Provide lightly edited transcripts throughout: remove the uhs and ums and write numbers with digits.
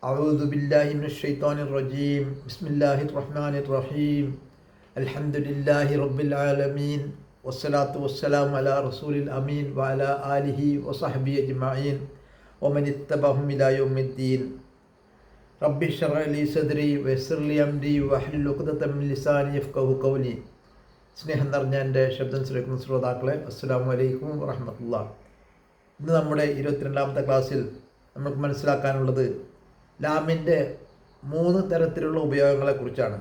أعوذ بالله من الشيطان الرجيم بسم الله الرحمن الرحيم الحمد لله رب العالمين والصلاة والسلام على رسول الأمين وعلى آله وصحبه أجمعين ومن اتبعهم إلى يوم الدين رب اشرح لي صدري ويسر لي أمري واحلل عقدة من لساني يفقهوا قولي. സ്നേഹം നിറഞ്ഞ എൻ്റെ ശബ്ദം ശ്രവിക്കുന്ന ശ്രോതാക്കളെ, അസ്സലാമു അലൈക്കും വറഹ്മത്തുള്ളാഹി. ഇന്ന് നമ്മുടെ 22ാമത്തെ ക്ലാസ്സിൽ നമുക്ക് മനസ്സിലാക്കാനുള്ളത് ലാമിൻ്റെ 3 തരത്തിലുള്ള ഉപയോഗങ്ങളെക്കുറിച്ചാണ്.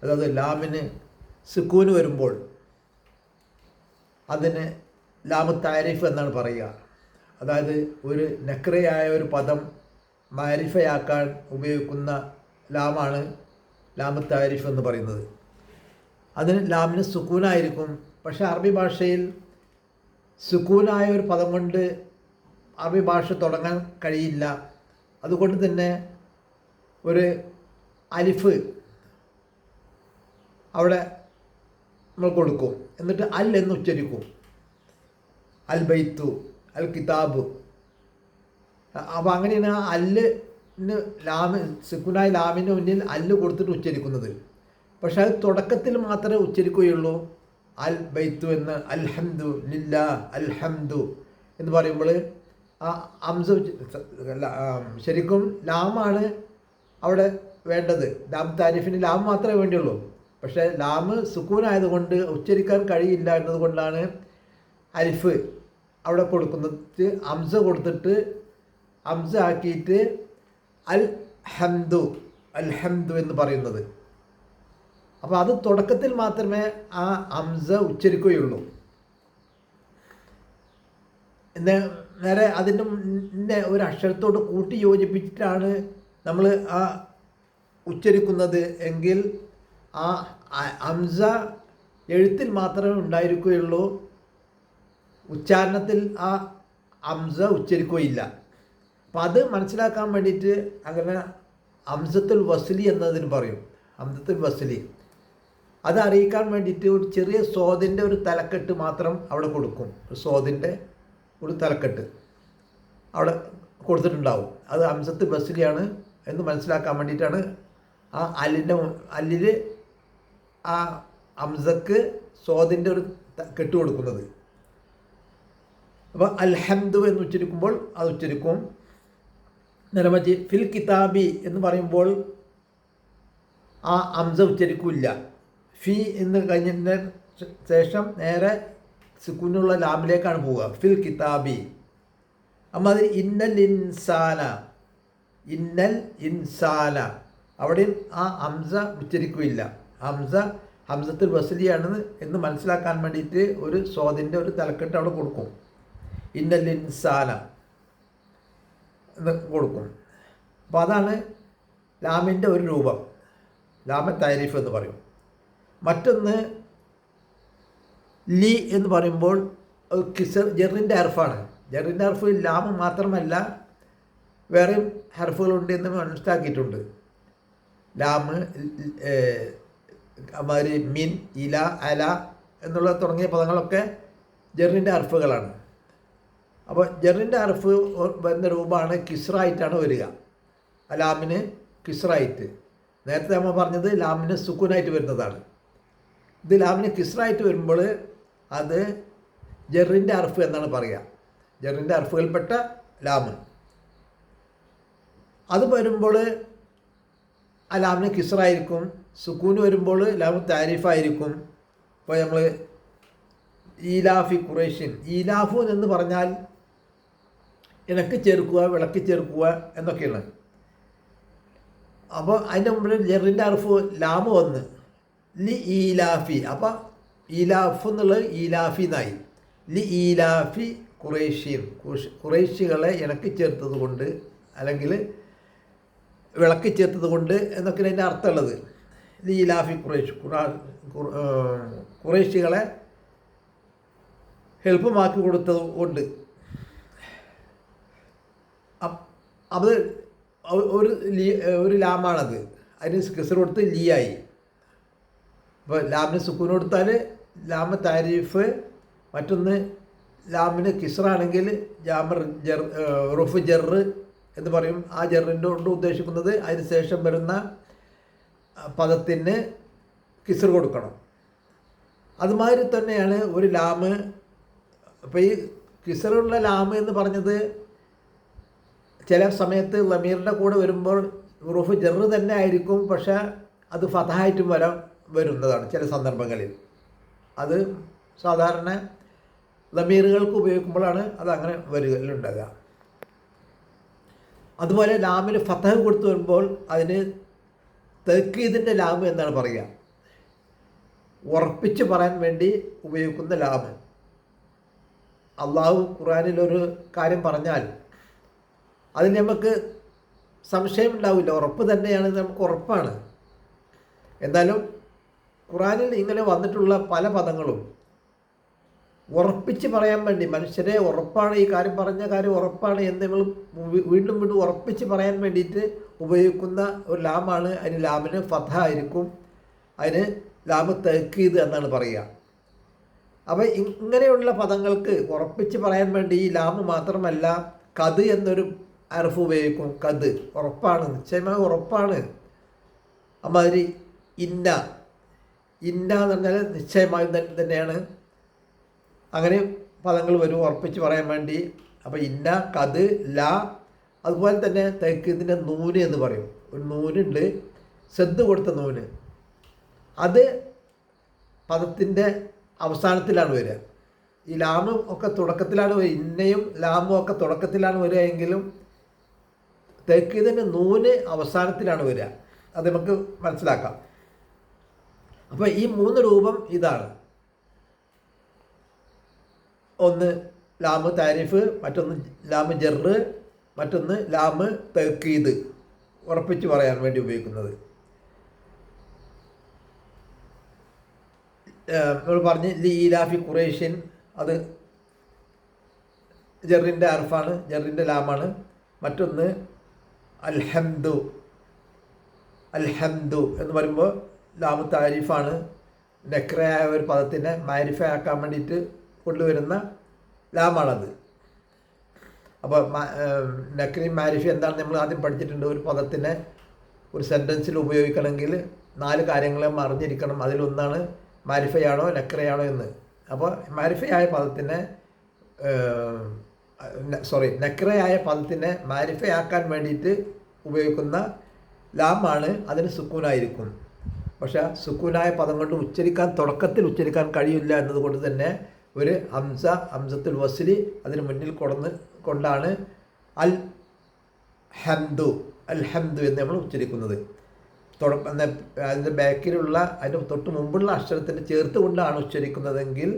അതായത് ലാമിന് സുക്കൂന് വരുമ്പോൾ അതിന് ലാമു താരിഫ് എന്നാണ് പറയുക. അതായത് ഒരു നക്രയായ ഒരു പദം മാരിഫയാക്കാൻ ഉപയോഗിക്കുന്ന ലാമാണ് ലാമു താരിഫ് എന്ന് പറയുന്നത്. അതിന് ലാമിന് സുക്കൂനായിരിക്കും. പക്ഷേ അറബി ഭാഷയിൽ സുക്കൂനായ ഒരു പദം കൊണ്ട് അറബി ഭാഷ തുടങ്ങാൻ കഴിയില്ല. അതുകൊണ്ട് തന്നെ ഒരു അലിഫ് അവിടെ നമ്മൾ കൊടുക്കും. എന്നിട്ട് അൽ എന്ന് ഉച്ചരിക്കും. അൽ ബൈത്തു, അൽ കിതാബ്. അപ്പോൾ അങ്ങനെയാണ് അല്ലിന് ലാമ് സുക്കൂനായ ലാമിന് മുന്നിൽ അല്ല് കൊടുത്തിട്ട് ഉച്ചരിക്കുന്നത്. പക്ഷെ അത് തുടക്കത്തിൽ മാത്രമേ ഉച്ചരിക്കുകയുള്ളൂ. അൽ ബൈത്തു എന്ന്, അൽഹംദു ലില്ലാ, അൽഹംദു എന്ന് പറയുമ്പോൾ ആ അംസ ശരിക്കും ലാമാണ് അവിടെ വേണ്ടത്. ലാം താരിഫിന് ലാം മാത്രമേ വേണ്ടിയുള്ളൂ. പക്ഷേ ലാമ് സുക്കൂനായതുകൊണ്ട് ഉച്ചരിക്കാൻ കഴിയില്ല എന്നതുകൊണ്ടാണ് അലിഫ് അവിടെ കൊടുക്കുന്നത്. അംസ കൊടുത്തിട്ട് അംസ ആക്കിയിട്ട് അൽ ഹംദു, അൽഹംദു എന്ന് പറയുന്നത്. അപ്പോൾ അത് തുടക്കത്തിൽ മാത്രമേ ആ അംസ ഉച്ചരിക്കുകയുള്ളൂ. നേരെ അതിൻ്റെ ഒരു അക്ഷരത്തോട് കൂട്ടി യോജിപ്പിച്ചിട്ടാണ് നമ്മൾ ആ ഉച്ചരിക്കുന്നത് എങ്കിൽ ആ അംസ എഴുത്തിൽ മാത്രമേ ഉണ്ടായിരിക്കുകയുള്ളൂ. ഉച്ചാരണത്തിൽ ആ അംസ ഉച്ചരിക്കുകയില്ല. അപ്പം അത് മനസ്സിലാക്കാൻ വേണ്ടിയിട്ട് അങ്ങനെ അംസത്തുൽ വസ്ലി എന്നതിന് പറയും. അംസത്തുൽ വസ്ലി അത് അറിയിക്കാൻ വേണ്ടിയിട്ട് ഒരു ചെറിയ സ്വാദിൻ്റെ ഒരു തലക്കെട്ട് മാത്രം അവിടെ കൊടുക്കും. സ്വാദിൻ്റെ ഒരു തലക്കെട്ട് അവിടെ കൊടുത്തിട്ടുണ്ടാവും. അത് അംസത്ത് ബസ്ലിയാണ് എന്ന് മനസ്സിലാക്കാൻ വേണ്ടിയിട്ടാണ് ആ അല്ലിൽ ആ അംസക്ക് സ്വാദിൻ്റെ ഒരു കെട്ട് കൊടുക്കുന്നത്. അപ്പോൾ അൽഹംദു എന്ന് ഉച്ചരിക്കുമ്പോൾ അത് ഉച്ചരിക്കും. നിലമറ്റി ഫിൽ കിതാബി എന്ന് പറയുമ്പോൾ ആ അംസ ഉച്ചരിക്കില്ല. ഫി എന്ന് കഴിഞ്ഞതിന് ശേഷം നേരെ സുക്കൂനുള്ള ലാമിലേക്കാണ് പോവുക. ഫിൽ കിതാബി. അപ്പം അത് ഇന്നൽ ഇൻസാന, ഇന്നൽ ഇൻസാന അവിടെയും ആ ഹംസ ഉച്ചരിക്കുകയില്ല. ഹംസത്തുൽ വസ്ലിയാണ് എന്ന് മനസ്സിലാക്കാൻ വേണ്ടിയിട്ട് ഒരു സ്വാദിൻ്റെ ഒരു തലക്കെട്ട് അവിടെ കൊടുക്കും. ഇന്നൽ ഇൻസാന എന്ന് കൊടുക്കും. അപ്പോൾ അതാണ് ലാമിൻ്റെ ഒരു രൂപം, ലാമ താരിഫ് എന്ന് പറയും. മറ്റൊന്ന് ലി എന്ന് പറയുമ്പോൾ ജെറിൻ്റെ ഹർഫാണ്. ജെറിൻ്റെ ഹർഫ് ലാമ് മാത്രമല്ല വേറെയും ഹർഫുകളുണ്ട് എന്ന് മനസ്സിലാക്കിയിട്ടുണ്ട്. ലാമ്, മാതിരി മിൻ, ഇല, അല എന്നുള്ള തുടങ്ങിയ പദങ്ങളൊക്കെ ജെറിൻ്റെ ഹർഫുകളാണ്. അപ്പോൾ ജെറിൻ്റെ ഹർഫ് വരുന്ന രൂപമാണ് കിസ്റായിട്ടാണ് വരിക. ആ ലാമിന് കിസ്റായിട്ട്. നേരത്തെ നമ്മൾ പറഞ്ഞത് ലാമിന് സുക്കൂനായിട്ട് വരുന്നതാണ്. ഇത് ലാമിന് കിസ്റായിട്ട് വരുമ്പോൾ അത് ജെറിൻ്റെ ഹർഫ് എന്നാണ് പറയുക. ജെറിൻ്റെ ഹർഫുകൾപ്പെട്ട ലാമ്. അത് വരുമ്പോൾ ആ ലാമിന് കിസ്റായിരിക്കും. സുക്കൂന് വരുമ്പോൾ ലാമ് താരിഫായിരിക്കും. ഇപ്പോൾ നമ്മൾ ഈലാഫി ഖുറൈശിൻ, ഈലാഫു എന്ന് പറഞ്ഞാൽ ഇണക്കി ചേർക്കുക, വിളക്കി ചേർക്കുക എന്നൊക്കെയാണ്. അപ്പോൾ അതിൻ്റെ മുമ്പിൽ ജെറിൻ്റെ ഹർഫ് ലാമ് വന്ന് ലി ഈലാഫി. അപ്പം ഈലാഫ് എന്നുള്ളത് ഈലാഫി എന്നായി. ലി ഈലാഫി ഖുറൈശിൻ, ഖുറൈശികളെ ഇണക്കി ചേർത്തത് കൊണ്ട് അല്ലെങ്കിൽ വിളക്കി ചേർത്തത് കൊണ്ട് എന്നൊക്കെയാണ് അതിൻ്റെ അർത്ഥമുള്ളത്. ലി ഈലാഫി ഖുറൈശികളെ എളുപ്പമാക്കി കൊടുത്തത് കൊണ്ട്. അത് ഒരു ലാമാണത്. അതിന് കിസ്ർ കൊടുത്ത് ലീ ആയി. അപ്പോൾ ലാമിന് സുക്കൂൻ കൊടുത്താൽ ലാമ താരിഫ്. മറ്റൊന്ന് ലാമിന് കിസ്റാണെങ്കിൽ ജാമർ റുഫ് ജർ എന്ന് പറയും. ആ ജറിൻ്റെ കൊണ്ട് ഉദ്ദേശിക്കുന്നത് അതിന് ശേഷം വരുന്ന പദത്തിന് കിസ്ർ കൊടുക്കണം. അതുമാതിരി തന്നെയാണ് ഒരു ലാമ്. അപ്പോൾ ഈ കിസ്റുള്ള ലാമ് എന്ന് പറഞ്ഞത് ചില സമയത്ത് ലമീറിൻ്റെ കൂടെ വരുമ്പോൾ ഹുറൂഫ് ജറ് തന്നെ ആയിരിക്കും, പക്ഷേ അത് ഫതഹായിട്ടും വരുന്നതാണ് ചില സന്ദർഭങ്ങളിൽ. അത് സാധാരണ ലമീറുകൾക്ക് ഉപയോഗിക്കുമ്പോഴാണ് അത് അങ്ങനെ വരികയുണ്ടാകുക. അതുപോലെ ലാമിന് ഫതഹ് കൊടുത്തു വരുമ്പോൾ അതിന് തൗക്കീദിൻ്റെ ലാമ് എന്നാണ് പറയുക. ഉറപ്പിച്ച് പറയാൻ വേണ്ടി ഉപയോഗിക്കുന്ന ലാമ്. അള്ളാഹു ഖുർആനിലൊരു കാര്യം പറഞ്ഞാൽ അതിന് നമുക്ക് സംശയം ഉണ്ടാവില്ല, ഉറപ്പ് തന്നെയാണ്, നമുക്ക് ഉറപ്പാണ്. എന്നാലും ഖുർആനിൽ ഇങ്ങനെ വന്നിട്ടുള്ള പല പദങ്ങളും ഉറപ്പിച്ച് പറയാൻ വേണ്ടി, മനുഷ്യരെ ഉറപ്പാണ് ഈ കാര്യം, പറഞ്ഞ കാര്യം ഉറപ്പാണ് എന്ന് നമ്മൾ വീണ്ടും വീണ്ടും ഉറപ്പിച്ച് പറയാൻ വേണ്ടിയിട്ട് ഉപയോഗിക്കുന്ന ഒരു ലാമാണ്. അതിന് ലാമിന് ഫതഹ ആയിരിക്കും, അതിന് ലാമ് തൗക്കീദ് എന്നാണ് പറയുക. അപ്പോൾ ഇങ്ങനെയുള്ള പദങ്ങൾക്ക് ഉറപ്പിച്ച് പറയാൻ വേണ്ടി ഈ ലാമ് മാത്രമല്ല കത് എന്നൊരു അർഫ് ഉപയോഗിക്കും. കത് ഉറപ്പാണ്, നിശ്ചയമായി ഉറപ്പാണ്. അമാതിരി ഇന്ന എന്ന് പറഞ്ഞാൽ നിശ്ചയമായും തന്നെയാണ്. അങ്ങനെ പദങ്ങൾ വരും ഉറപ്പിച്ച് പറയാൻ വേണ്ടി. അപ്പോൾ ഇന്ന, കത്, ല. അതുപോലെ തന്നെ തൗക്കീദിൻ്റെ നൂന് എന്ന് പറയും. ഒരു നൂനുണ്ട്, ശ്രദ്ധ കൊടുത്ത നൂന്. അത് പദത്തിൻ്റെ അവസാനത്തിലാണ് വരിക. ഈ ലാമും ഒക്കെ തുടക്കത്തിലാണ് വരിക. ഇന്നയും ലാമും ഒക്കെ തുടക്കത്തിലാണ് വരിക എങ്കിലും തൗക്കീദിൻ്റെ നൂന് അവസാനത്തിലാണ് വരിക. അത് നമുക്ക് മനസ്സിലാക്കാം. അപ്പോൾ ഈ 3 രൂപം ഇതാണ്. ഒന്ന് ലാമ് താരിഫ്, മറ്റൊന്ന് ലാമ് ജറ്, മറ്റൊന്ന് ലാമ് തൗക്കീദ്, ഉറപ്പിച്ച് പറയാൻ വേണ്ടി ഉപയോഗിക്കുന്നത്. നമ്മൾ പറഞ്ഞ് ലി ഈലാഫി ഖുറൈഷിൻ, അത് ജറിൻ്റെ അർഫാണ്, ജറിൻ്റെ ലാമാണ്. മറ്റൊന്ന് അൽഹംദു എന്ന് പറയുമ്പോൾ ലാമ് താരിഫാണ്, നക്രയായ ഒരു പദത്തിനെ മാരിഫയാക്കാൻ വേണ്ടിയിട്ട് കൊണ്ടുവരുന്ന ലാമാണത്. അപ്പോൾ നക്രി മാരിഫി എന്താണെന്ന് നമ്മൾ ആദ്യം പഠിച്ചിട്ടുണ്ട്. ഒരു പദത്തിനെ ഒരു സെൻറ്റൻസിൽ ഉപയോഗിക്കണമെങ്കിൽ 4 കാര്യങ്ങളെ അറിഞ്ഞിരിക്കണം. അതിലൊന്നാണ് മാരിഫയാണോ നക്രയാണോ എന്ന്. അപ്പോൾ മാരിഫയായ പദത്തിനെ നക്രയായ പദത്തിനെ മാരിഫയാക്കാൻ വേണ്ടിയിട്ട് ഉപയോഗിക്കുന്ന ലാമാണ്. അതിന് സുക്കൂനായിരിക്കും. പക്ഷേ സുക്കൂനായ പദം കൊണ്ട് തുടക്കത്തിൽ ഉച്ചരിക്കാൻ കഴിയില്ല എന്നതുകൊണ്ട് തന്നെ ഒരു ഹംസത്തുൽ വസ്ലി അതിന് മുന്നിൽ കൊണ്ടാണ് അൽ ഹംദു എന്ന് നമ്മൾ ഉച്ചരിക്കുന്നത്. അതിൻ്റെ ബാക്കിലുള്ള അതിൻ്റെ തൊട്ട് മുമ്പുള്ള അക്ഷരത്തിന് ചേർത്ത് കൊണ്ടാണ് ഉച്ചരിക്കുന്നതെങ്കിൽ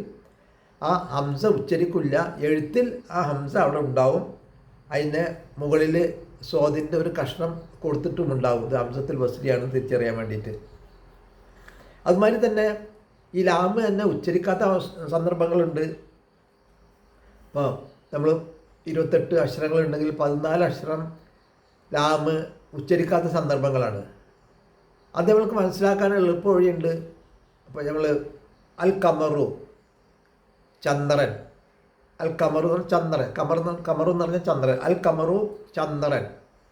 ആ ഹംസ ഉച്ചരിക്കില്ല. എഴുത്തിൽ ആ ഹംസ അവിടെ ഉണ്ടാവും. അതിന് മുകളിൽ സ്വാദിൻ്റെ ഒരു കഷ്ണം കൊടുത്തിട്ടുമുണ്ടാവും. ഇത് ഹംസത്തുൽ വസ്ലിയാണ് തിരിച്ചറിയാൻ വേണ്ടിയിട്ട്. അതുമാതിരി തന്നെ ഈ ലാമ് തന്നെ ഉച്ചരിക്കാത്ത സന്ദർഭങ്ങളുണ്ട്. ഇപ്പോൾ നമ്മൾ 28 അക്ഷരങ്ങളുണ്ടെങ്കിൽ 14 അക്ഷരം ലാമ് ഉച്ചരിക്കാത്ത സന്ദർഭങ്ങളാണ്. അത് നമ്മൾക്ക് മനസ്സിലാക്കാൻ എളുപ്പ വഴിയുണ്ട്. അപ്പോൾ നമ്മൾ അൽ കമറു ചന്ദ്രൻ, അൽ കമറു ചന്ദ്രൻ, കമറു എന്ന് പറഞ്ഞാൽ ചന്ദ്രൻ, അൽ കമറു ചന്ദ്രൻ.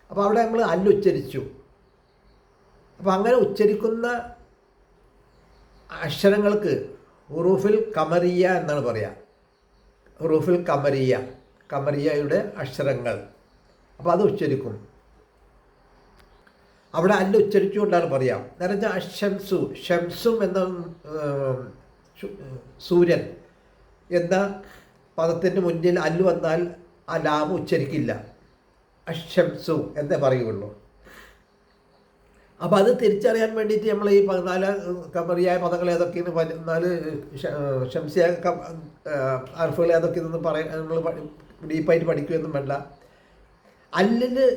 അപ്പോൾ അവിടെ നമ്മൾ അല്ല് ഉച്ചരിച്ചു. അപ്പോൾ അങ്ങനെ ഉച്ചരിക്കുന്ന അക്ഷരങ്ങൾക്ക് ഹുറൂഫിൽ കമറിയ എന്നാണ് പറയുക. ഹുറൂഫിൽ കമറിയയുടെ അക്ഷരങ്ങൾ. അപ്പോൾ അത് ഉച്ചരിക്കും. അവിടെ അല്ല് ഉച്ചരിച്ചുകൊണ്ടാണ് പറയാം. നേരത്തെ ഷംസും എന്ന സൂര്യൻ എന്ന പദത്തിൻ്റെ മുന്നിൽ അല്ല് വന്നാൽ ആ ലാമ് ഉച്ചരിക്കില്ല. അഷംസു എന്നേ പറയുള്ളൂ. അപ്പോൾ അത് തിരിച്ചറിയാൻ വേണ്ടിയിട്ട് നമ്മൾ ഈ 14 കമറിയായ പദങ്ങൾ ഏതൊക്കെയാണ്, 14 ഷംസിയ അർഫുകൾ ഏതൊക്കെയെന്നൊന്നും പറയാൻ നമ്മൾ ഡീപ്പായിട്ട് പഠിക്കുകയൊന്നും വേണ്ട. അല്ലിന്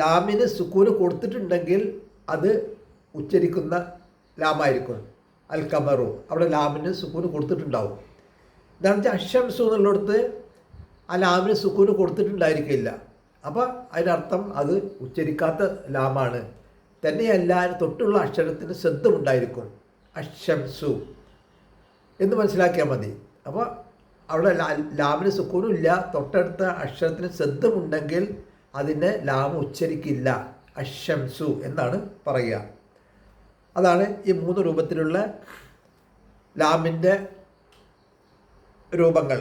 ലാമിന് സുക്കൂന് കൊടുത്തിട്ടുണ്ടെങ്കിൽ അത് ഉച്ചരിക്കുന്ന ലാമായിരിക്കും. അൽ കമറു അവിടെ ലാമിന് സുക്കൂന് കൊടുത്തിട്ടുണ്ടാവും. എന്താണെന്ന് വെച്ചാൽ അഷംസു എന്നുള്ളിടത്ത് ആ ലാമിന് സുക്കൂന് കൊടുത്തിട്ടുണ്ടായിരിക്കില്ല. അപ്പോൾ അതിനർത്ഥം അത് ഉച്ചരിക്കാത്ത ലാമാണ്. തന്നെയല്ല തൊട്ടുള്ള അക്ഷരത്തിന് ശ്രദ്ധമുണ്ടായിരിക്കും. അഷംസു എന്ന് മനസ്സിലാക്കിയാൽ മതി. അപ്പോൾ അവിടെ ലാമിന് സുക്കൂനും ഇല്ല, തൊട്ടടുത്ത അക്ഷരത്തിന് ശ്രദ്ധമുണ്ടെങ്കിൽ അതിനെ ലാം ഉച്ചരിക്കില്ല, അഷംസു എന്നാണ് പറയുക. അതാണ് ഈ 3 രൂപത്തിലുള്ള ലാമിൻ്റെ രൂപങ്ങൾ.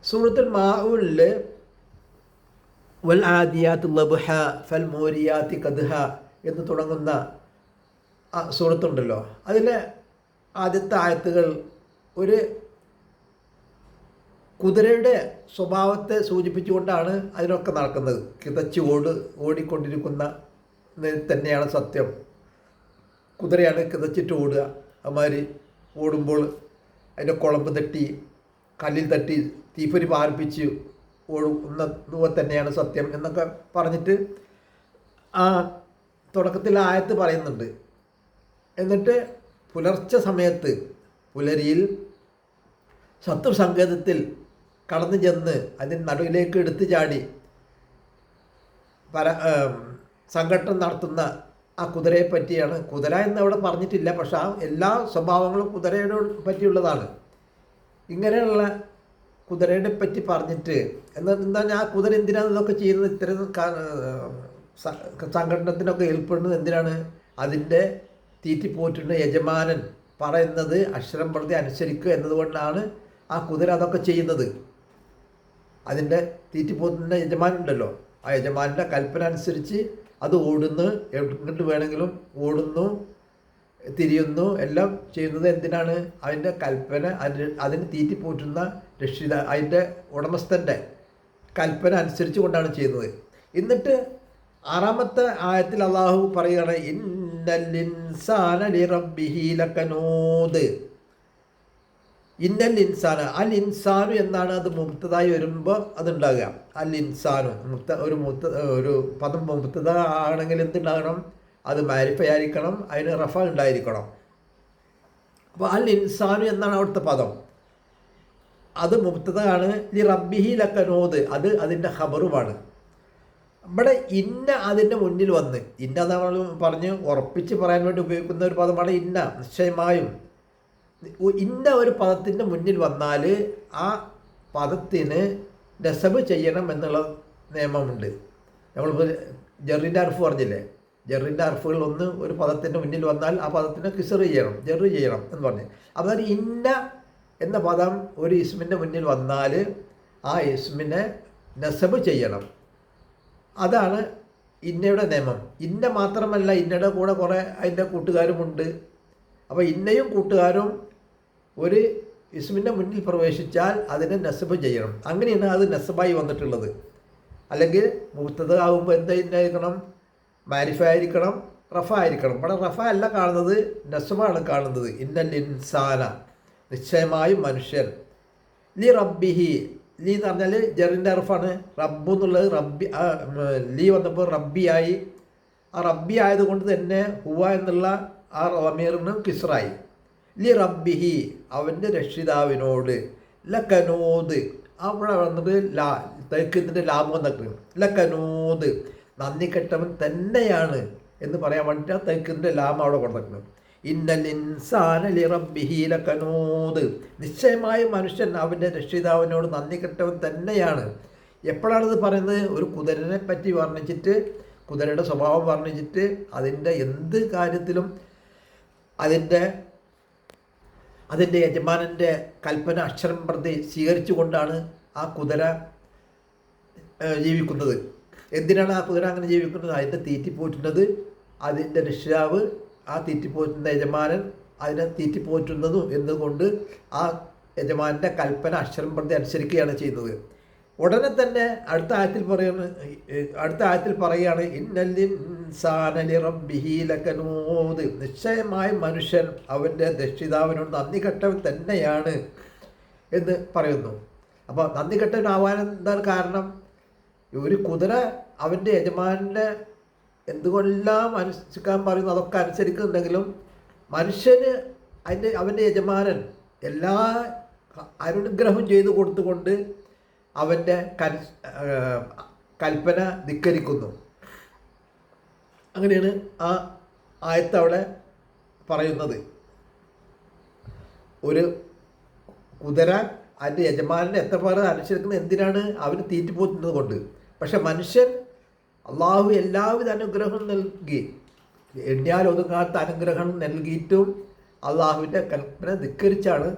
സൂറത്തുൽ മാഊനിൽ വൽ ആദിയാത്ത് ലബ്ഹ ഫൽ മൂരിയാത്തി ഖദ്ഹ എന്ന് തുടങ്ങുന്ന സൂറത്തുണ്ടല്ലോ, അതിലെ ആദ്യത്തെ ആയത്തുകൾ ഒരു കുതിരയുടെ സ്വഭാവത്തെ സൂചിപ്പിച്ചുകൊണ്ടാണ് അതിനൊക്കെ നടക്കുന്നത്. കിതച്ച് ഓടിക്കൊണ്ടിരിക്കുന്ന തന്നെയാണ് സത്യം. കുതിരയാണ് കിതച്ചിട്ട് ഓടുക. അതുമാതിരി ഓടുമ്പോൾ അതിൻ്റെ കുളമ്പ് തട്ടി കല്ലിൽ തട്ടി തീപ്പൊരി പാർപ്പിച്ച് ഓടുന്ന തന്നെയാണ് സത്യം എന്നൊക്കെ പറഞ്ഞിട്ട് ആ തുടക്കത്തിൽ ആയത്ത് പറയുന്നുണ്ട്. എന്നിട്ട് പുലർച്ചെ സമയത്ത് പുലരിയിൽ ശത്രു സങ്കേതത്തിൽ കടന്നു ചെന്ന് അതിന് നടുവിലേക്ക് എടുത്തു ചാടി സംഘട്ടനം നടത്തുന്ന ആ കുതിരയെ പറ്റിയാണ്. കുതിര എന്ന് അവിടെ പറഞ്ഞിട്ടില്ല, പക്ഷെ ആ എല്ലാ സ്വഭാവങ്ങളും കുതിരയോട് പറ്റിയുള്ളതാണ്. ഇങ്ങനെയുള്ള കുതിരയെ പറ്റി പറഞ്ഞിട്ട് എന്നാൽ ആ കുതിര എന്തിനാണ് ഇതൊക്കെ ചെയ്യുന്നത്, ഇത്തരം സംഘടനത്തിനൊക്കെ ഏർപ്പെടുന്നത് എന്തിനാണ്? അതിൻ്റെ തീറ്റിപ്പോറ്റുന്ന യജമാനൻ പറയുന്നത് അക്ഷരം പ്രതി അനുസരിക്കുക എന്നതുകൊണ്ടാണ് ആ കുതിര അതൊക്കെ ചെയ്യുന്നത്. അതിൻ്റെ തീറ്റിപ്പോറ്റുന്ന യജമാനുണ്ടല്ലോ, ആ യജമാനൻ്റെ കൽപ്പന അനുസരിച്ച് അത് ഓടുന്നു, എങ്ങോട്ട് വേണമെങ്കിലും ഓടുന്നു, തിരിയുന്നു, എല്ലാം ചെയ്യുന്നത് എന്തിനാണ്? അതിൻ്റെ കൽപ്പന, അതിന് തീറ്റിപ്പോറ്റുന്ന അതിൻ്റെ ഉടമസ്ഥൻ്റെ കൽപ്പന അനുസരിച്ച് കൊണ്ടാണ് ചെയ്യുന്നത്. എന്നിട്ട് 6ാമത്തെ ആയത്തിൽ അള്ളാഹു പറയുകയാണ്, ഇന്നൽ ഇൻസാന ലിറബ്ബിഹി ലകനൂദ്. ഇന്നൽ ഇൻസാന, അൽ ഇൻസാനു എന്നാണ് അത് മുബ്തദായി വരുമ്പോൾ അതുണ്ടാകുക. അൽ ഇൻസാനു ഒരു പദം മുബ്തദ ആണെങ്കിൽ എന്തുണ്ടാകണം? അത് മാരിഫയായിരിക്കണം, അതിന് റഫ ഉണ്ടായിരിക്കണം. അപ്പോൾ അൽ ഇൻസാനു എന്നാണ് അവിടുത്തെ പദം. അത് മുബ്തദ ആണ്. ലി റബ്ബിഹി ലകനൂദ്, അത് അതിൻ്റെ ഖബറുമാണ്. ഇവിടെ ഇന്ന അതിൻ്റെ മുന്നിൽ വന്ന്, ഇന്ന നമ്മൾ പറഞ്ഞ് ഉറപ്പിച്ച് പറയാൻ വേണ്ടി ഉപയോഗിക്കുന്ന ഒരു പദമാണ് ഇന്ന. നിശ്ചയമായും ഇന്ന ഒരു പദത്തിൻ്റെ മുന്നിൽ വന്നാൽ ആ പദത്തിന് നസബ് ചെയ്യണം എന്നുള്ള നിയമമുണ്ട്. നമ്മളിപ്പോൾ ജറിൻ്റെ അർഫ് പറഞ്ഞില്ലേ, ജറിൻ്റെ അർഫുകൾ ഒന്ന് ഒരു പദത്തിൻ്റെ മുന്നിൽ വന്നാൽ ആ പദത്തിന് കിസർ ചെയ്യണം, ജറ് ചെയ്യണം എന്ന് പറഞ്ഞ്. അപ്പോൾ ഇന്ന എന്ന പദം ഒരു ഇസ്മിൻ്റെ മുന്നിൽ വന്നാൽ ആ ഇസ്മിനെ നസബ് ചെയ്യണം. അതാണ് ഇന്നയുടെ നിയമം. ഇന്ന മാത്രമല്ല, ഇന്നയുടെ കൂടെ കുറേ അതിൻ്റെ കൂട്ടുകാരുമുണ്ട്. അപ്പോൾ ഇന്നയും കൂട്ടുകാരും ഒരു ഇസ്മിൻ്റെ മുന്നിൽ പ്രവേശിച്ചാൽ അതിനെ നസബ് ചെയ്യണം. അങ്ങനെയാണ് അത് നസബായി വന്നിട്ടുള്ളത്. അല്ലെങ്കിൽ മുബ്തദ ആകുമ്പോൾ എന്തായിരിക്കണം? മാരിഫ ആയിരിക്കണം, റഫ ആയിരിക്കണം. ഇവിടെ റഫ അല്ല കാണുന്നത്, നസബാണ് കാണുന്നത്. ഇന്നൽ ഇൻസാന, നിശ്ചയമായും മനുഷ്യൻ. ലി റബ്ബിഹി, ലീ എന്ന് പറഞ്ഞാൽ ജറിൻ്റെ അർഫാണ്. റബ്ബു എന്നുള്ളത് റബ്ബി, ലീ വന്നപ്പോൾ റബ്ബിയായി. ആ റബ്ബി ആയതുകൊണ്ട് തന്നെ ഹുവ എന്നുള്ള ആ റമീറിന് കിസ്റായി. ലി റബ്ബിഹി, അവൻ്റെ രക്ഷിതാവിനോട്. ലകനൂദ്, അവിടെ വന്നത് തൈക്കിൻ്റെ ലാഭം എന്നൊക്കെ. ലകനൂദ്, നന്ദി കെട്ടവൻ തന്നെയാണ് എന്ന് പറയാൻ വേണ്ടിയിട്ട് ആ തൈക്കിൻ്റെ ലാഭം അവിടെ കൊടുത്തിട്ടുണ്ട്. ഇന്നൽ ഇൻസാന ലി റബ്ബിഹി ലകനൂദ്, നിശ്ചയമായും മനുഷ്യൻ അവൻ്റെ രക്ഷിതാവിനോട് നന്ദി കെട്ടവൻ തന്നെയാണ്. എപ്പോഴാണിത് പറയുന്നത്? ഒരു കുതിരനെ പറ്റി വർണ്ണിച്ചിട്ട്, കുതിരയുടെ സ്വഭാവം വർണ്ണിച്ചിട്ട്, അതിൻ്റെ എന്ത് കാര്യത്തിലും അതിൻ്റെ യജമാനൻ്റെ കൽപ്പന അക്ഷരം പ്രതി സ്വീകരിച്ചു കൊണ്ടാണ് ആ കുതിര ജീവിക്കുന്നത്. എന്തിനാണ് ആ കുതിര അങ്ങനെ ജീവിക്കുന്നത്? അതിൻ്റെ തീറ്റിപ്പോറ്റുന്നത് അതിൻ്റെ രക്ഷിതാവ്, ആ തീറ്റിപ്പോറ്റുന്ന യജമാനൻ അതിനെ തീറ്റിപ്പോറ്റുന്നതും എന്നുകൊണ്ട് ആ യജമാനൻ്റെ കൽപ്പന അക്ഷരം പ്രതി അനുസരിക്കുകയാണ് ചെയ്യുന്നത്. ഉടനെ തന്നെ അടുത്ത ആയത്തിൽ പറയുകയാണ് ഇന്നൽ ഇൻസാന ലിറബ്ബിഹി ലകനൂദ്, നിശ്ചയമായും മനുഷ്യൻ അവൻ്റെ രക്ഷിതാവിനോട് നന്ദി കെട്ടവൻ തന്നെയാണ് എന്ന് പറയുന്നു. അപ്പോൾ നന്ദി കെട്ടവനാവാൻ എന്താണ് കാരണം? ഒരു കുതിര അവൻ്റെ യജമാനെ എന്തുകൊണ്ടെല്ലാം അനുസരിക്കാൻ പറയുന്നു അതൊക്കെ അനുസരിക്കുന്നുണ്ടെങ്കിലും മനുഷ്യന് അവൻ്റെ യജമാനൻ എല്ലാ അനുഗ്രഹം ചെയ്തു കൊടുത്തുകൊണ്ട് അവൻ്റെ കൽപ്പന ധിക്കരിക്കുന്നു. അങ്ങനെയാണ് ആ ആയത്ത് അവിടെ പറയുന്നത്. ഒരു കുതിര അതിൻ്റെ യജമാനെ എത്ര പേർ അനുസരിക്കുന്നത് എന്തിനാണ്? അവന് തീറ്റിപ്പോറ്റുന്നത് കൊണ്ട്. പക്ഷെ മനുഷ്യൻ അള്ളാഹു എല്ലാവിധ അനുഗ്രഹം നൽകി, എണ്ണിയാൽ ഒതുങ്ങാത്ത അനുഗ്രഹം നൽകിയിട്ടും അള്ളാഹുവിൻ്റെ കൽപ്പന ധിക്കരിച്ചാണ്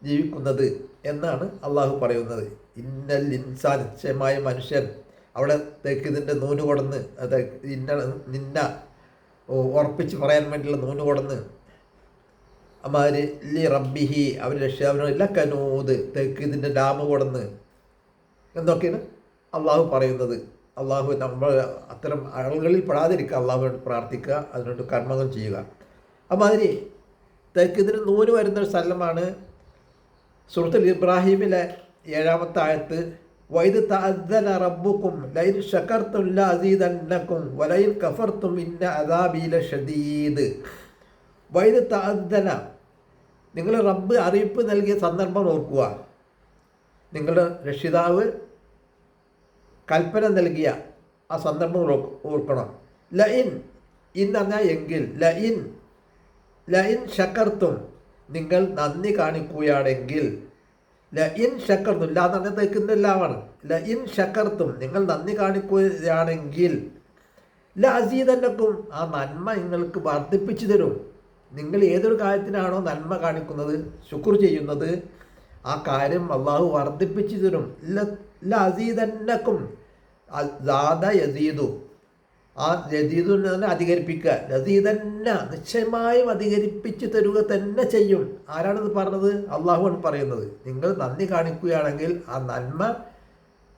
ജീവിക്കുന്നത് എന്നാണ് അള്ളാഹു പറയുന്നത്. ഇന്നൽ ഇൻസാൻ, നിശ്ചയമായ മനുഷ്യൻ, അവിടെ ഇതിൻ്റെ നൂന് കൊടുന്ന്, അത് നിന്ന ഉറപ്പിച്ച് പറയാൻ വേണ്ടിയുള്ള നൂന് കൊടുന്ന് അമാര് ലി റബ്ബിഹി, അവർ രക്ഷാവിനോട് കനൂത് ഇതിൻ്റെ ഡാമ് കൊടുന്ന് എന്നൊക്കെയാണ് അള്ളാഹു പറയുന്നത്. അള്ളാഹു നമ്മൾ അത്തരം ആളുകളിൽ പെടാതിരിക്കുക, അള്ളാഹുവിനോട് പ്രാർത്ഥിക്കുക, അതിനോട് കർമ്മങ്ങൾ ചെയ്യുക. അമാതിരി ഇതിന് നൂന് വരുന്നൊരു സ്ഥലമാണ് സൂറത്തുൽ ഇബ്രാഹിമിലെ 7-ാമത്തെ ആയത്ത്. വൈദ് തഅദ്ദന റബ്ബുക്കും ലൈൻ ശകർതും ലഅസീദന്നകും വലൈൻ കഫർതും ഇന്ന അദാബി ലശദീദ്. വൈദ് തഅദ്ദന, നിങ്ങൾ റബ്ബ് അറിയിപ്പ് നൽകിയ സന്ദർഭം ഓർക്കുക. നിങ്ങളുടെ രക്ഷിതാവ് കൽപ്പന നൽകിയ ആ സന്ദർഭം ഓർക്കണം. ലഇൻ എന്ന് പറഞ്ഞാൽ എങ്കിൽ, ലഇൻ ശക്കർത്തും, നിങ്ങൾ നന്ദി കാണിക്കുകയാണെങ്കിൽ, ലഇൻ ശക്കർത്തും, ഇല്ല എന്ന് പറഞ്ഞാൽ തേക്കുന്നെല്ലാമാണ്. ലഇൻ ശക്കർത്തും, നിങ്ങൾ നന്ദി കാണിക്കുകയാണെങ്കിൽ, ലഅസീദന്നകും, ആ നന്മ നിങ്ങൾക്ക് വർദ്ധിപ്പിച്ചു തരും. നിങ്ങൾ ഏതൊരു കാര്യത്തിനാണോ നന്മ കാണിക്കുന്നത്, ശുക്ർ ചെയ്യുന്നത്, ആ കാര്യം അള്ളാഹു വർദ്ധിപ്പിച്ചു തരും. ലഅസീദന്നകും, സാദ യസീദു, ആ യസീദു തന്നെ അധികരിപ്പിക്കുക. ലസീദന്ന, നിശ്ചയമായും അധികരിപ്പിച്ച് തരുക തന്നെ ചെയ്യും. ആരാണിത് പറഞ്ഞത്? അള്ളാഹുവാണ് പറയുന്നത്. നിങ്ങൾ നന്ദി കാണിക്കുകയാണെങ്കിൽ ആ നന്മ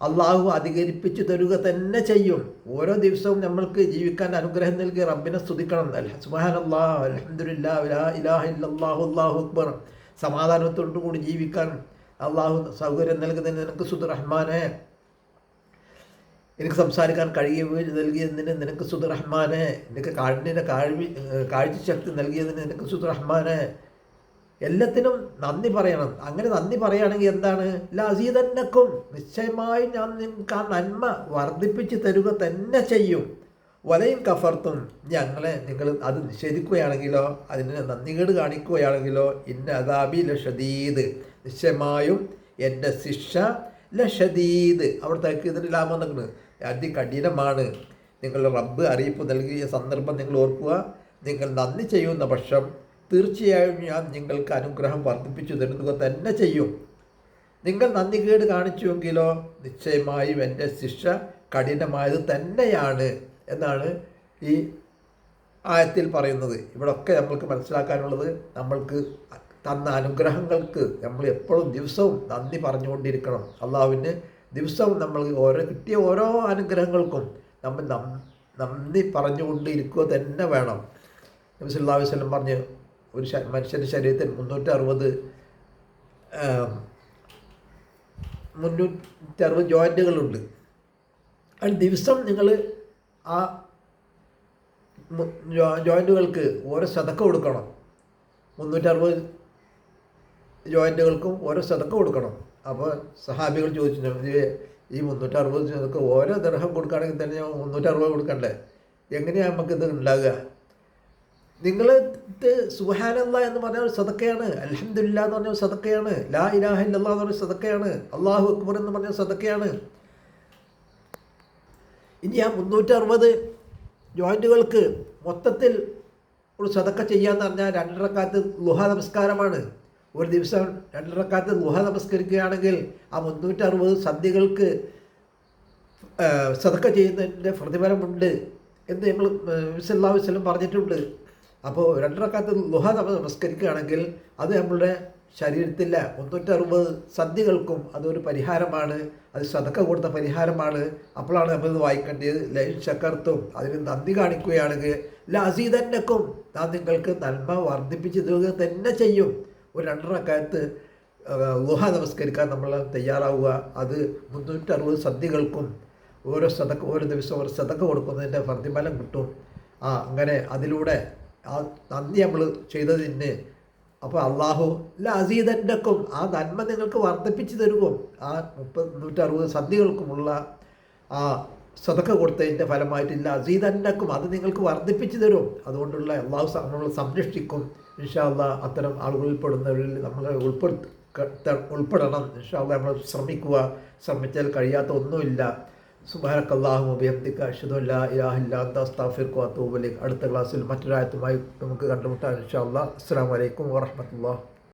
അള്ളാഹു അധികരിപ്പിച്ച് തരുക തന്നെ ചെയ്യും. ഓരോ ദിവസവും നമ്മൾക്ക് ജീവിക്കാൻ അനുഗ്രഹം നൽകി റബ്ബിനെ സ്തുതിക്കണം. സുബ്ഹാനല്ലാഹ്, അൽഹംദുലില്ലാഹ്, ലാ ഇലാഹ ഇല്ലല്ലാഹു, അല്ലാഹു അക്ബർ. സമാധാനത്തോടു കൂടി ജീവിക്കാൻ അള്ളാഹു സൗകര്യം നൽകുന്നതിന് നിനക്ക് സ്തുതി റഹ്മാനെ. എനിക്ക് സംസാരിക്കാൻ നൽകിയതിന് നിനക്ക് സ്തുതി റഹ്മാനെ. എനിക്ക് കാഴ്ച ശക്തി നൽകിയതിന് നിനക്ക് സ്തുതി റഹ്മാനെ. എല്ലാത്തിനും നന്ദി പറയണം. അങ്ങനെ നന്ദി പറയുകയാണെങ്കിൽ എന്താണ്? ലഅസീദന്നകും, നിശ്ചയമായി ഞാൻ നിങ്ങൾക്ക് ആ നന്മ വർദ്ധിപ്പിച്ച് തരുക തന്നെ ചെയ്യും. വലയും കഫർത്തും, നിങ്ങൾ അത് നിഷേധിക്കുകയാണെങ്കിലോ, അതിന് നന്ദികേട് കാണിക്കുകയാണെങ്കിലോ, ഇന്ന അദാബി ലശദീദ്, നിശ്ചയമായും എൻ്റെ ശിക്ഷ ലശദീദ്, അവിടുത്തെ ഇതിന് ലാമെന്ന് അതികഠിനമാണ്. നിങ്ങളുടെ റബ്ബ് അറിയിപ്പ് നൽകിയ സന്ദർഭം നിങ്ങൾ ഓർക്കുക. നിങ്ങൾ നന്ദി ചെയ്യുന്ന പക്ഷം തീർച്ചയായും ഞാൻ നിങ്ങൾക്ക് അനുഗ്രഹം വർദ്ധിപ്പിച്ചു തരുക തന്നെ ചെയ്യും. നിങ്ങൾ നന്ദികേട് കാണിച്ചുവെങ്കിലോ നിശ്ചയമായും എൻ്റെ ശിക്ഷ കഠിനമായത് തന്നെയാണ് എന്നാണ് ഈ ആയത്തിൽ പറയുന്നത്. ഇവിടെയൊക്കെ നമ്മൾക്ക് മനസ്സിലാക്കാനുള്ളത്, നമ്മൾക്ക് തന്ന അനുഗ്രഹങ്ങൾക്ക് നമ്മൾ എപ്പോഴും ദിവസവും നന്ദി പറഞ്ഞുകൊണ്ടിരിക്കണം. അള്ളാഹുവിന് ദിവസവും നമ്മൾ കിട്ടിയ ഓരോ അനുഗ്രഹങ്ങൾക്കും നമ്മൾ നന്ദി പറഞ്ഞുകൊണ്ടിരിക്കുക തന്നെ വേണം. നബി സല്ലല്ലാഹു അലൈഹി വസല്ലം പറഞ്ഞ്, ഒരു മനുഷ്യൻ്റെ ശരീരത്തിൽ 360 ജോയിൻറ്റുകളുണ്ട്. അത് ദിവസം നിങ്ങൾ ആ ജോയിൻറ്റുകൾക്ക് ഓരോ സദക്ക കൊടുക്കണം. 360 ജോയിൻറ്റുകൾക്കും ഓരോ സദക്ക കൊടുക്കണം. അപ്പോൾ സഹാബികൾ ചോദിച്ചു, ഈ 360 സദക്ക ഓരോ ദിർഹം കൊടുക്കുകയാണെങ്കിൽ തന്നെ 360 കൊടുക്കണ്ടേ? എങ്ങനെയാണ് നമുക്കിത് ഉണ്ടാകുക? നിങ്ങൾ സുബ്ഹാനല്ലാഹ് എന്ന് പറഞ്ഞ ഒരു സദക്കയാണ്, അൽഹംദുലില്ലാഹ് എന്ന് പറഞ്ഞ ഒരു സദക്കയാണ്, ലാ ഇലാഹ ഇല്ലല്ലാഹ് എന്ന് പറഞ്ഞ സദക്കയാണ്, അല്ലാഹു അക്ബർ എന്ന് പറഞ്ഞ സദക്കയാണ്. ഇനി ആ 360 ജോയിൻറ്റുകൾക്ക് മൊത്തത്തിൽ ഒരു സദക്ക ചെയ്യാന്ന് പറഞ്ഞാൽ 2 റക്അത്ത് ളുഹ നമസ്കാരമാണ്. ഒരു ദിവസം 2 റക്അത്ത് ളുഹ നമസ്കരിക്കുകയാണെങ്കിൽ ആ 360 സന്ധ്യകൾക്ക് സദക്ക ചെയ്യുന്നതിൻ്റെ പ്രതിഫലമുണ്ട് എന്ന് നമ്മൾ സല്ലല്ലാഹു അലൈഹി വസല്ലം പറഞ്ഞിട്ടുണ്ട്. അപ്പോൾ 2 റക്അത്ത് ളുഹ നമസ്കരിക്കുകയാണെങ്കിൽ അത് നമ്മളുടെ ശരീരത്തിലെ 360 സന്ധ്യകൾക്കും അതൊരു പരിഹാരമാണ്, അത് സദക്ക കൊടുത്ത പരിഹാരമാണ്. അപ്പോഴാണ് നമ്മളിത് വായിക്കേണ്ടത്. ലൈൻ ശക്കർത്തും, അതിന് നന്ദി കാണിക്കുകയാണെങ്കിൽ ലഅസീദന്നകും, ഞാൻ നിങ്ങൾക്ക് നന്മ വർദ്ധിപ്പിച്ച് തരുക തന്നെ ചെയ്യും. ഒരു 2 റക്അത്ത് ളുഹ നമസ്കരിക്കാൻ നമ്മൾ തയ്യാറാവുക. അത് 360 സന്ധ്യകൾക്കും ഓരോ ദിവസം ഒരു സദക്ക കൊടുക്കുന്നതിൻ്റെ പ്രതിഫലം കിട്ടും. അങ്ങനെ അതിലൂടെ ആ നന്ദി നമ്മൾ ചെയ്തതിന് അപ്പോൾ അള്ളാഹു ലഅസീദന്നകും, ആ നന്മ നിങ്ങൾക്ക് വർദ്ധിപ്പിച്ച് തരുമോ? ആ 160 സന്ധ്യകൾക്കുമുള്ള ആ സദക്ക കൊടുത്തതിൻ്റെ ഫലമായിട്ട് ലഅസീദന്നകും, അത് നിങ്ങൾക്ക് വർദ്ധിപ്പിച്ച് തരും. അതുകൊണ്ടുള്ള അള്ളാഹു നമ്മൾ സംരക്ഷിക്കും. ഇൻഷാ അല്ലാഹ് അത്തരം ആളുകളിൽ പെടുന്നവരിൽ നമ്മൾ ഉൾപ്പെടണം. ഇൻഷാ അല്ലാഹ് നമ്മൾ ശ്രമിക്കുക. ശ്രമിച്ചാൽ കഴിയാത്ത ഒന്നുമില്ല. സുബ്ഹാനക്കല്ലാഹു വബിഹംദിക അഷ്ഹദു അല്ലാ ഇലാഹ ഇല്ലാ അൻത അസ്തഗ്ഫിറുക വഅതൂബു ഇലൈക്. അടുത്ത ക്ലാസ്സിൽ മറ്റൊരായത്തുമായി നമുക്ക് കണ്ടുമുട്ടാം ഇൻഷാ അല്ലാഹ്. അസ്സലാമു അലൈക്കും വറഹ്മത്തുള്ളാഹി.